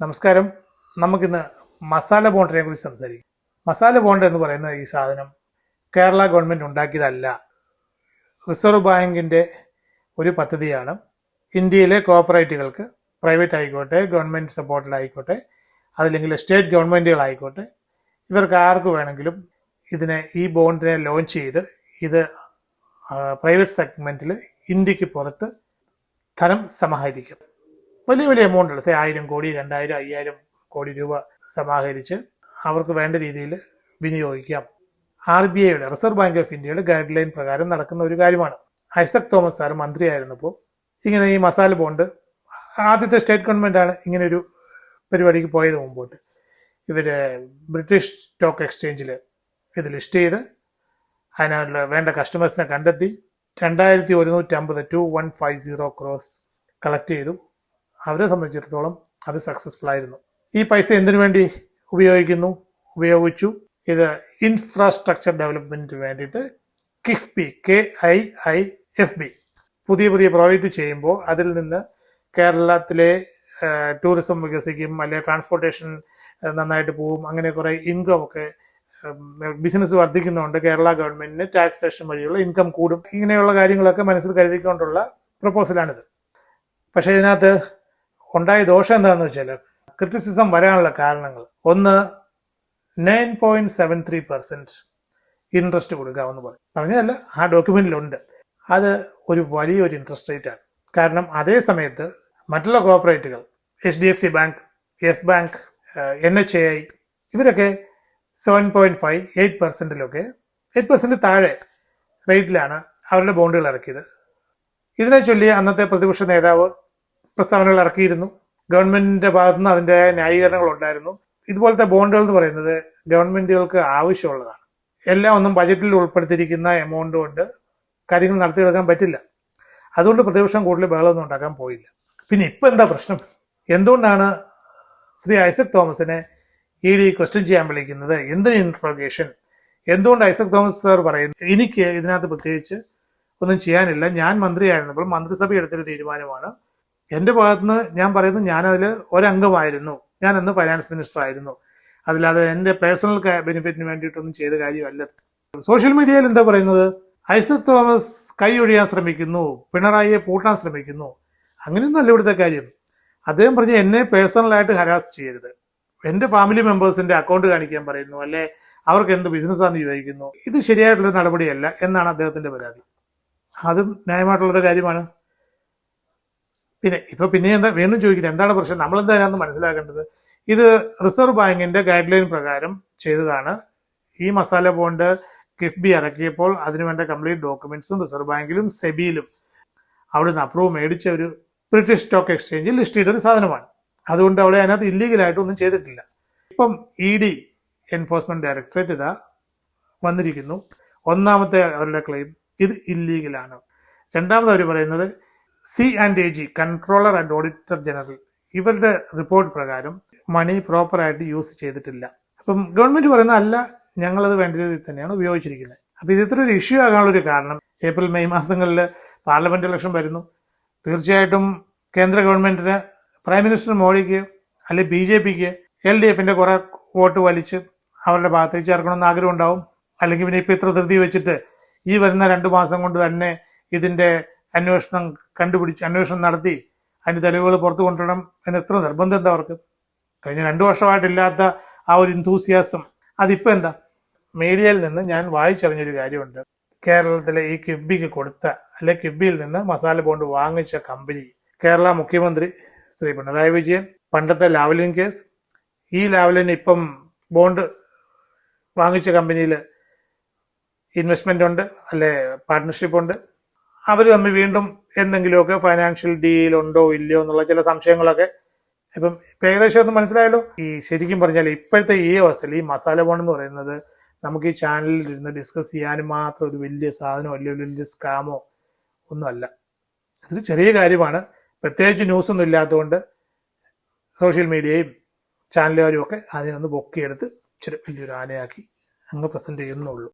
നമസ്കാരം. നമുക്കിന്ന് മസാല ബോണ്ടിനെ കുറിച്ച് സംസാരിക്കും. മസാല ബോണ്ട് എന്ന് പറയുന്ന ഈ സാധനം കേരള ഗവൺമെന്റ് ഉണ്ടാക്കിയതല്ല. റിസർവ് ബാങ്കിന്റെ ഒരു പദ്ധതിയാണ്. ഇന്ത്യയിലെ കോർപ്പറേറ്റുകൾക്ക്, പ്രൈവറ്റ് ആയിക്കോട്ടെ, ഗവൺമെന്റ് സപ്പോർട്ടഡ് ആയിക്കോട്ടെ, അതല്ലെങ്കിൽ സ്റ്റേറ്റ് ഗവൺമെന്റുകളായിക്കോട്ടെ, ഇവർക്ക് ആർക്ക് വേണമെങ്കിലും ഈ ബോണ്ടിനെ ലോഞ്ച് ചെയ്ത് ഇത് പ്രൈവറ്റ് സെഗ്മെന്റിൽ ഇന്ത്യക്ക് പുറത്ത് ധനം സമാഹരിക്കും. വലിയ വലിയ എമൗണ്ടുകൾ, 1000 കോടി, 2000, 5000 കോടി രൂപ സമാഹരിച്ച് അവർക്ക് വേണ്ട രീതിയിൽ വിനിയോഗിക്കാം. RBIയുടെ, റിസർവ് ബാങ്ക് ഓഫ് ഇന്ത്യയുടെ ഗൈഡ് ലൈൻ പ്രകാരം നടക്കുന്ന ഒരു കാര്യമാണ്. ഐസക് തോമസ് സാർ മന്ത്രിയായിരുന്നപ്പോൾ ഇങ്ങനെ ഈ മസാല ബോണ്ട്, ആദ്യത്തെ സ്റ്റേറ്റ് ഗവൺമെന്റാണ് ഇങ്ങനെ ഒരു പരിപാടിക്ക് പോയത്. മുമ്പോട്ട് ഇവര് ബ്രിട്ടീഷ് സ്റ്റോക്ക് എക്സ്ചേഞ്ചിൽ ഇത് ലിസ്റ്റ് ചെയ്ത് അതിനുള്ള വേണ്ട കസ്റ്റമേഴ്സിനെ കണ്ടെത്തി 2150 2150 ക്രോസ് കളക്ട് ചെയ്തു. അവരെ സംബന്ധിച്ചിടത്തോളം അത് സക്സസ്ഫുൾ ആയിരുന്നു. ഈ പൈസ എന്തിനു വേണ്ടി ഉപയോഗിച്ചു? ഇത് ഇൻഫ്രാസ്ട്രക്ചർ ഡെവലപ്മെന്റിന് വേണ്ടിയിട്ട് കിഫ്ബി, KIIFB പുതിയ പ്രോജക്റ്റ് ചെയ്യുമ്പോൾ അതിൽ നിന്ന് കേരളത്തിലെ ടൂറിസം വികസിക്കും, അല്ലെങ്കിൽ ട്രാൻസ്പോർട്ടേഷൻ നന്നായിട്ട് പോവും. അങ്ങനെ കുറെ ഇൻകം ഒക്കെ, ബിസിനസ് വർദ്ധിക്കുന്നതുകൊണ്ട് കേരള ഗവൺമെന്റിന് ടാക്സേഷൻ വഴിയുള്ള ഇൻകം കൂടും. ഇങ്ങനെയുള്ള കാര്യങ്ങളൊക്കെ മനസ്സിൽ കരുതിക്കൊണ്ടുള്ള പ്രപ്പോസലാണിത്. പക്ഷേ ഇതിനകത്ത് ഉണ്ടായ ദോഷം എന്താണെന്ന് വെച്ചാൽ, ക്രിറ്റിസിസം വരാനുള്ള കാരണങ്ങൾ, ഒന്ന് 9.73% ഇൻട്രസ്റ്റ് കൊടുക്കാമെന്ന് പറഞ്ഞതല്ല, ആ ഡോക്യുമെന്റിലുണ്ട്. അത് ഒരു വലിയൊരു ഇൻട്രസ്റ്റ് റേറ്റ് ആണ്. കാരണം അതേ സമയത്ത് മറ്റുള്ള കോർപ്പറേറ്റുകൾ, HDFC bank, yes bank, NHAI, ഇവരൊക്കെ 7.5, 8%, 8% താഴെ റേറ്റിലാണ് അവരുടെ ബോണ്ടുകൾ ഇറക്കിയത്. ഇതിനെ ചൊല്ലി അന്നത്തെ പ്രതിപക്ഷ നേതാവ് പ്രസ്താവനകൾ ഇറക്കിയിരുന്നു. ഗവൺമെന്റിന്റെ ഭാഗത്തുനിന്ന് അതിന്റെ ന്യായീകരണങ്ങൾ ഉണ്ടായിരുന്നു. ഇതുപോലത്തെ ബോണ്ടുകൾ എന്ന് പറയുന്നത് ഗവൺമെന്റുകൾക്ക് ആവശ്യമുള്ളതാണ്. എല്ലാം ഒന്നും ബജറ്റിൽ ഉൾപ്പെടുത്തിയിരിക്കുന്ന എമൗണ്ട് കൊണ്ട് കാര്യങ്ങൾ നടത്തിയെടുക്കാൻ പറ്റില്ല. അതുകൊണ്ട് പ്രതിപക്ഷം കൂടുതൽ ബഹളമൊന്നും ഉണ്ടാക്കാൻ പോയില്ല. പിന്നെ ഇപ്പൊ എന്താ പ്രശ്നം? എന്തുകൊണ്ടാണ് ശ്രീ ഐസക് തോമസിനെ ED ക്വസ്റ്റ്യൻ ചെയ്യാൻ വിളിക്കുന്നത്? എന്തിന് ഇൻട്രോഗേഷൻ? എന്തുകൊണ്ട് ഐസക് തോമസ് സാർ പറയുന്നു എനിക്ക് ഇതിനകത്ത് പ്രത്യേകിച്ച് ഒന്നും ചെയ്യാനില്ല, ഞാൻ മന്ത്രിയായിരുന്നപ്പോൾ മന്ത്രിസഭ എടുത്തൊരു തീരുമാനമാണ്, എന്റെ ഭാഗത്തുനിന്ന് ഞാൻ പറയുന്നു, ഞാനതിൽ ഒരംഗമായിരുന്നു, ഞാൻ അന്ന് ഫൈനാൻസ് മിനിസ്റ്റർ ആയിരുന്നു, അതില്ലാതെ എന്റെ പേഴ്സണൽ ബെനിഫിറ്റിന് വേണ്ടിയിട്ടൊന്നും ചെയ്ത കാര്യമല്ല. സോഷ്യൽ മീഡിയയിൽ എന്താ പറയുന്നത്? ഐസക് തോമസ് കൈ ഒഴിയാൻ ശ്രമിക്കുന്നു, പിണറായിയെ പൂട്ടാൻ ശ്രമിക്കുന്നു. അങ്ങനെയൊന്നുമല്ല ഇവിടുത്തെ കാര്യം. അദ്ദേഹം പറഞ്ഞ് എന്നെ പേഴ്സണലായിട്ട് ഹരാസ് ചെയ്യരുത്, എന്റെ ഫാമിലി മെമ്പേഴ്സിന്റെ അക്കൗണ്ട് കാണിക്കാൻ പറയുന്നു, അല്ലെ അവർക്ക് എന്ത് ബിസിനസ്സാണെന്ന് ചോദിക്കുന്നു. ഇത് ശരിയായിട്ടുള്ള നടപടിയല്ല എന്നാണ് അദ്ദേഹത്തിന്റെ പരാതി. അതും ന്യായമായിട്ടുള്ളൊരു കാര്യമാണ്. പിന്നെ എന്താ വീണ്ടും ചോദിക്കുന്നത്, എന്താണ് പ്രശ്നം? നമ്മളെന്തായാലും മനസ്സിലാക്കേണ്ടത്, ഇത് റിസർവ് ബാങ്കിന്റെ ഗൈഡ് ലൈൻ പ്രകാരം ചെയ്തതാണ്. ഈ മസാല ബോണ്ട് കിഫ്ബി ഇറക്കിയപ്പോൾ അതിനുവേണ്ട കംപ്ലീറ്റ് ഡോക്യുമെന്റ്സും റിസർവ് ബാങ്കിലും സെബിയിലും അവിടുന്ന് അപ്രൂവ് മേടിച്ച ഒരു ബ്രിട്ടീഷ് സ്റ്റോക്ക് എക്സ്ചേഞ്ചിൽ ലിസ്റ്റ് ചെയ്തൊരു സാധനമാണ്. അതുകൊണ്ട് അവിടെ അതിനകത്ത് ഇല്ലീഗലായിട്ടൊന്നും ചെയ്തിട്ടില്ല. ഇപ്പം ED എൻഫോഴ്സ്മെന്റ് ഡയറക്ടറേറ്റ് ഇതാ വന്നിരിക്കുന്നു. ഒന്നാമത്തെ അവരുടെ ക്ലെയിം, ഇത് ഇല്ലീഗലാണ്. രണ്ടാമത് അവർ പറയുന്നത് C&AG, controller and auditor general, ഇവരുടെ റിപ്പോർട്ട് പ്രകാരം മണി പ്രോപ്പറായിട്ട് യൂസ് ചെയ്തിട്ടില്ല. അപ്പം ഗവൺമെന്റ് പറയുന്ന അല്ല, ഞങ്ങളത് വേണ്ട രീതിയിൽ തന്നെയാണ് ഉപയോഗിച്ചിരിക്കുന്നത്. അപ്പൊ ഇത് ഇത്ര ഒരു ഇഷ്യൂ ആകാനുള്ളൊരു കാരണം, ഏപ്രിൽ മെയ് മാസങ്ങളിൽ പാർലമെന്റ് ഇലക്ഷൻ വരുന്നു. തീർച്ചയായിട്ടും കേന്ദ്ര ഗവൺമെന്റിന്, പ്രൈം മിനിസ്റ്റർ മോഡിക്ക് അല്ലെങ്കിൽ BJPക്ക് LDFന്റെ കുറെ വോട്ട് വലിച്ച് അവരുടെ ഭാഗത്തേക്ക് ചേർക്കണമെന്ന് ആഗ്രഹം ഉണ്ടാവും. അല്ലെങ്കിൽ പിന്നെ ഇപ്പൊ ഇത്ര ധൃതി വെച്ചിട്ട് ഈ വരുന്ന 2 മാസം കൊണ്ട് തന്നെ ഇതിന്റെ അന്വേഷണം നടത്തി അതിന്റെ തെളിവുകൾ പുറത്തു കൊണ്ടുവരണം എന്ന് എത്ര നിർബന്ധം എന്താ അവർക്ക്? കഴിഞ്ഞ 2 വർഷമായിട്ടില്ലാത്ത ആ ഒരു ഇൻതൂസിയാസം അതിപ്പോ എന്താ? മീഡിയയിൽ നിന്ന് ഞാൻ വായിച്ചറിഞ്ഞൊരു കാര്യമുണ്ട്. കേരളത്തിലെ ഈ കിഫ്ബിക്ക് കൊടുത്ത, അല്ലെ കിഫ്ബിയിൽ നിന്ന് മസാല ബോണ്ട് വാങ്ങിച്ച കമ്പനി, കേരള മുഖ്യമന്ത്രി ശ്രീ പിണറായി വിജയൻ, പണ്ടത്തെ ലാവ്ലിൻ കേസ്, ഈ ലാവ്ലിൻ ഇപ്പം ബോണ്ട് വാങ്ങിച്ച കമ്പനിയിൽ ഇൻവെസ്റ്റ്മെന്റ് ഉണ്ട്, അല്ലെ പാർട്ട്ണർഷിപ്പ് ഉണ്ട്. അവർ തമ്മിൽ വീണ്ടും എന്തെങ്കിലുമൊക്കെ ഫൈനാൻഷ്യൽ ഡീൽ ഉണ്ടോ ഇല്ലയോ എന്നുള്ള ചില സംശയങ്ങളൊക്കെ ഇപ്പം ഏകദേശം ഒന്നും മനസ്സിലായല്ലോ. ഈ ശരിക്കും പറഞ്ഞാൽ ഇപ്പോഴത്തെ ഈ അവസ്ഥയിൽ ഈ മസാല ബോണ്ട് എന്ന് പറയുന്നത് നമുക്ക് ഈ ചാനലിൽ ഇരുന്ന് ഡിസ്കസ് ചെയ്യാനും മാത്രം ഒരു വലിയ സാധനമോ അല്ലെങ്കിൽ വലിയ സ്കാമോ ഒന്നുമല്ല. ഇതൊരു ചെറിയ കാര്യമാണ്. പ്രത്യേകിച്ച് ന്യൂസ് ഒന്നും ഇല്ലാത്തതുകൊണ്ട് സോഷ്യൽ മീഡിയയും ചാനലുകാരും ഒക്കെ അതിനൊന്ന് പൊക്കിയെടുത്ത് ഇച്ചിരി വലിയൊരു ആനയാക്കി അങ്ങ് പ്രസന്റ് ചെയ്യുന്നുള്ളൂ.